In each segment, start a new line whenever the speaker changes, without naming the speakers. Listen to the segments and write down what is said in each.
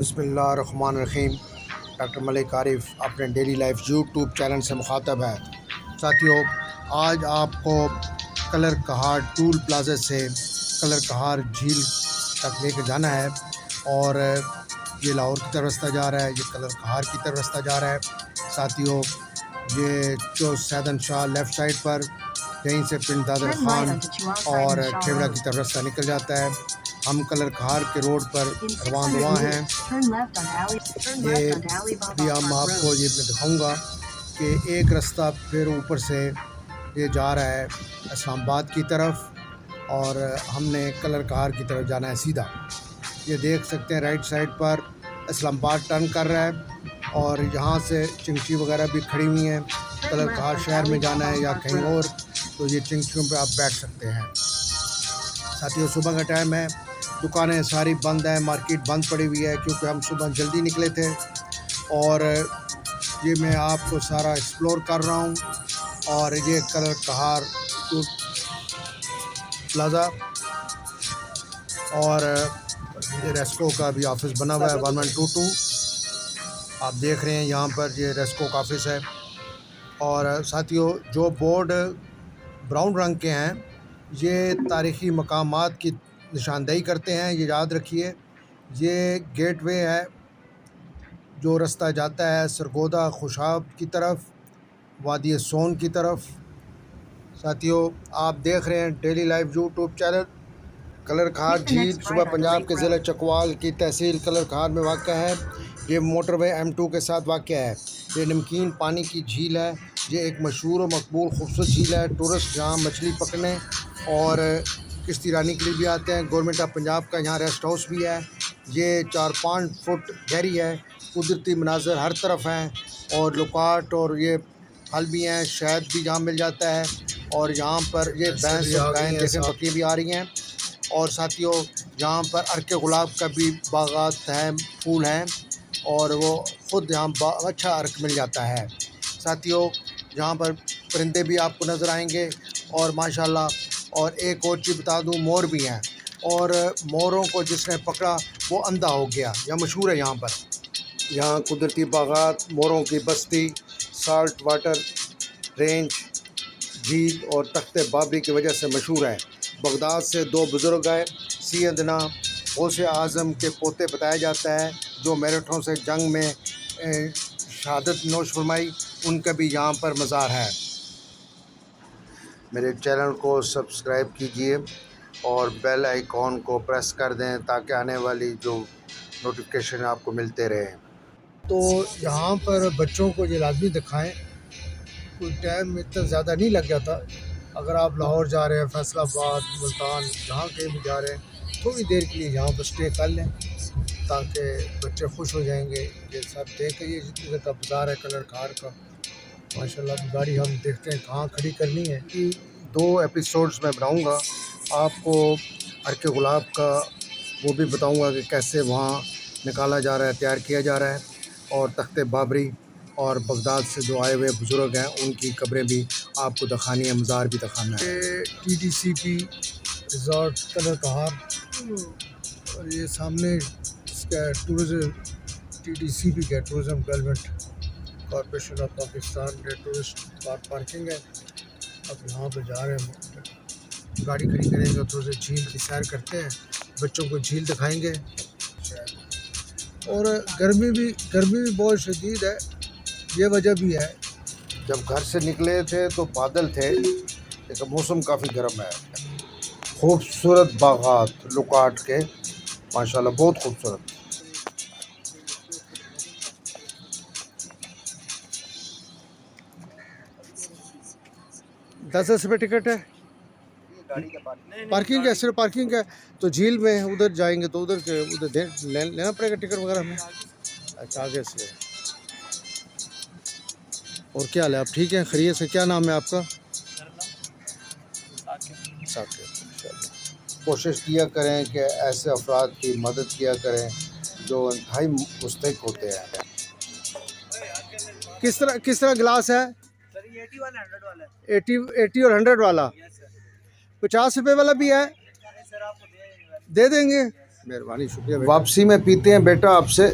बिस्मिल्लाहिर्रहमानिर्रहीम। डॉक्टर मलिक आरिफ अपने daily life YouTube channel से मुखातब है। साथियों, आज आपको कलर कहार टूल प्लाजा से कलर कहार झील तक लेकर जाना है और ये लाहौर की तरफ रास्ता जा रहा है, ये कलर कहार की तरफ रास्ता जा रहा है। साथियों, ये जो सैदन शाह लेफ़्ट साइड पर यहीं से पिंड दादर खान और खेवड़ा की तरफ रास्ता निकल जाता है। हम कलर कहार के रोड पर रवान हैं। ये भी हम आपको ये मैं दिखाऊंगा कि एक रास्ता फिर ऊपर से ये जा रहा है इस्लामाबाद की तरफ और हमने कलर कहार की तरफ जाना है सीधा। ये देख सकते हैं राइट साइड पर इस्लामाबाद टर्न कर रहा है और यहाँ से चिंगची वगैरह भी खड़ी हुई हैं। कलर कहार शहर में जाना है या कहीं और तो ये चिंगचियों पे आप बैठ सकते हैं। साथियों, सुबह का टाइम है, दुकानें सारी बंद हैं, मार्केट बंद पड़ी हुई है क्योंकि हम सुबह जल्दी निकले थे और ये मैं आपको सारा एक्सप्लोर कर रहा हूँ। और ये कलर कहार प्लाजा और ये रेस्को का भी ऑफिस बना हुआ है 1122 आप देख रहे हैं यहाँ पर, ये रेस्को का ऑफिस है। और साथियों, जो बोर्ड ब्राउन रंग के हैं ये तारीख़ी मकामात की निशानदेही करते हैं, ये याद रखिए। ये गेटवे है जो रास्ता जाता है सरगोदा खुशाब की तरफ, वादी सोन की तरफ। साथियों, आप देख रहे हैं daily life YouTube channel. Kallar Kahar झील सुबह पंजाब के ज़िला चकवाल की तहसील कलर कहार में वाक़ा है। ये मोटरवे M2 के साथ वाक़ा है। ये नमकीन पानी की झील है। ये एक मशहूर और मकबूल खूबसूरत झील है। टूरिस्ट यहाँ मछली पकड़ने और किश्ती रानी के लिए भी आते हैं। गवर्नमेंट ऑफ पंजाब का यहाँ रेस्ट हाउस भी है। ये 4-5 फुट गहरी है। कुदरती मनाजर हर तरफ हैं और लुकाट और ये फल भी हैं, शहद भी यहाँ मिल जाता है। और यहाँ पर ये भैंस और गायें जैसे बकरियाँ भी आ रही हैं। और साथियों, यहाँ पर अर्के गुलाब का भी बागात हैं, फूल हैं और वो ख़ुद यहाँ अच्छा अर्क मिल जाता है। साथियों, यहाँ पर परिंदे भी आपको नज़र आएंगे और माशाल्लाह। और एक और चीज़ बता दूँ, मोर भी हैं और मोरों को जिसने पकड़ा वो अंधा हो गया। यह मशहूर है यहाँ पर। यहाँ कुदरती बागात, मोरों की बस्ती, साल्ट वाटर रेंज, झील और तख्ते बाबरी की वजह से मशहूर है। बगदाद से 2 बुज़ुर्ग आए, सैयदना गौसे आज़म के पोते बताया जाता है जो मेरठों से जंग में शहादत नोश फरमाई, उनका भी यहाँ पर मज़ार है। मेरे चैनल को सब्सक्राइब कीजिए और बेल आइकॉन को प्रेस कर दें ताकि आने वाली जो नोटिफिकेशन आपको मिलते रहें। तो यहाँ पर बच्चों को ये लाजमी दिखाएं, कोई टाइम इतना ज़्यादा नहीं लग जाता। अगर आप लाहौर जा रहे हैं, फैसलाबाद, मुल्तान, जहाँ कहीं भी जा रहे हैं, थोड़ी देर के लिए यहाँ पर स्टे कर लें ताकि बच्चे खुश हो जाएंगे। ये सब देख के ये इधर का बाज़ार है कलर कहार का, माशाल्लाह। गाड़ी हम देखते हैं कहाँ खड़ी करनी है। 2 एपिसोड्स में बनाऊँगा आपको, अर्के गुलाब का वो भी बताऊँगा कि कैसे वहाँ निकाला जा रहा है, तैयार किया जा रहा है। और तख्ते बाबरी और बगदाद से जो आए हुए बुज़ुर्ग हैं उनकी कब्रें भी आपको दिखानी है, मज़ार भी दिखाना है। TDCP रिज़ॉर्ट कलर कहार और ये सामने इसका टूरिज़म TDCP का tourism development corporation of Pakistan के टूरिस्ट कार पार्किंग है। अब यहाँ पर जा रहे हैं, गाड़ी खड़ी करेंगे, थोड़ा सा झील की सैर करते हैं, बच्चों को झील दिखाएंगे। और गर्मी भी बहुत शदीद है, ये वजह भी है। जब घर से निकले थे तो बादल थे लेकिन मौसम काफ़ी गर्म है। खूबसूरत बागात लुकाट के, माशाल्लाह बहुत खूबसूरत। 10 रुपये टिकट है, पार्किंग है, सिर्फ पार्किंग है। तो झील में उधर जाएंगे तो उधर लेना पड़ेगा टिकट वगैरह हमें। अच्छा, आगे से। और क्या हाल है, आप ठीक हैं, खैरियत से? क्या नाम है आपका? साकिब। कोशिश किया करें कि ऐसे अफराद की मदद किया करें जो इंतहाई मुस्तहिक होते हैं। किस तरह गिलास है? 80 और 100 वाला। 50 रुपये वाला भी है, दे देंगे। मेहरबानी, शुक्रिया। वापसी में पीते हैं बेटा आपसे।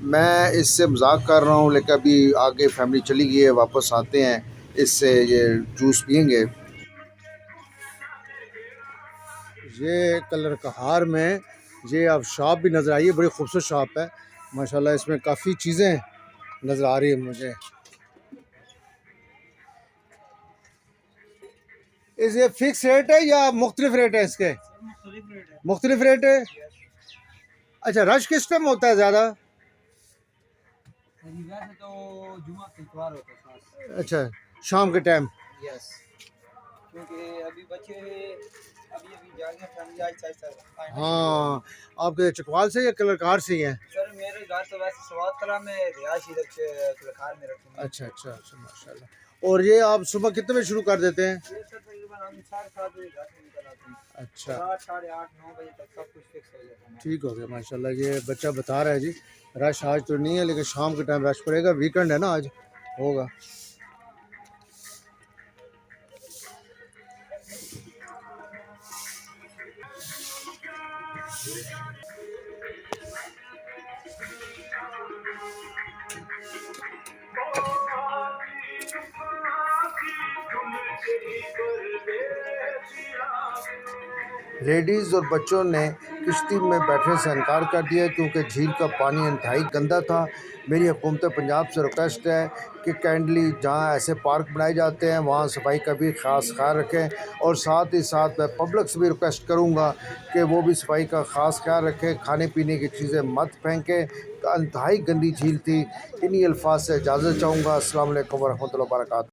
मैं इससे मजाक कर रहा हूँ, लेकिन अभी आगे फैमिली चली गई है, वापस आते हैं, इससे ये जूस पियेंगे। ये कलर कहार में ये अब शॉप भी नज़र आई है, बड़ी खूबसूरत शॉप है माशाल्लाह। इसमें काफ़ी चीज़ें नज़र आ रही है मुझे। इस ये फिक्स रेट है या मुख्तलिफ रेट है इसके? मुख्तलिफ रेट है। अच्छा, रश किस टाइम होता है ज़्यादा?
वैसे तो जुमा के इतवार होता है खास।
अच्छा, शाम के टाइम।
यस, क्योंकि अभी बच्चे अभी अभी जागे फैमिली आज
हाँ, आपके चकवाल से या कलर कार से ही हैं?
सर मेरे घर तो वैसे सवात कला में रिहायश इधर से कलकार में रखी है।
अच्छा अच्छा अच्छा, माशाल्लाह। और ये आप सुबह कितने बजे शुरू कर देते हैं?
ये सर तकरीबन हम 7:30 बजे घर से निकल आते हैं।
अच्छा,
8, साढ़े 8, 9 बजे तक सब कुछ फिक्स हो जाता है।
ठीक हो गया माशाल्लाह। ये बच्चा बता रहा है जी, रश आज तो नहीं है, लेकिन शाम के टाइम रश पड़ेगा, वीकेंड है ना आज, होगा। लेडीज़ और बच्चों ने किश्ती में बैठने से इनकार कर दिया क्योंकि झील का पानी इंतहाई गंदा था। मेरी हुकूमत पंजाब से रिक्वेस्ट है कि काइंडली जहाँ ऐसे पार्क बनाए जाते हैं वहाँ सफाई का भी ख़ास ख्याल रखें, और साथ ही साथ मैं पब्लिक से भी रिक्वेस्ट करूँगा कि वो भी सफाई का ख़ास ख्याल रखें, खाने पीने की चीज़ें मत फेंकें। इंतहाई गंदी झील थी। इन्हीं अल्फाज से इजाज़त चाहूँगा। अस्सलाम वालेकुम वरहमतुल्लाहि वबरकातुहू।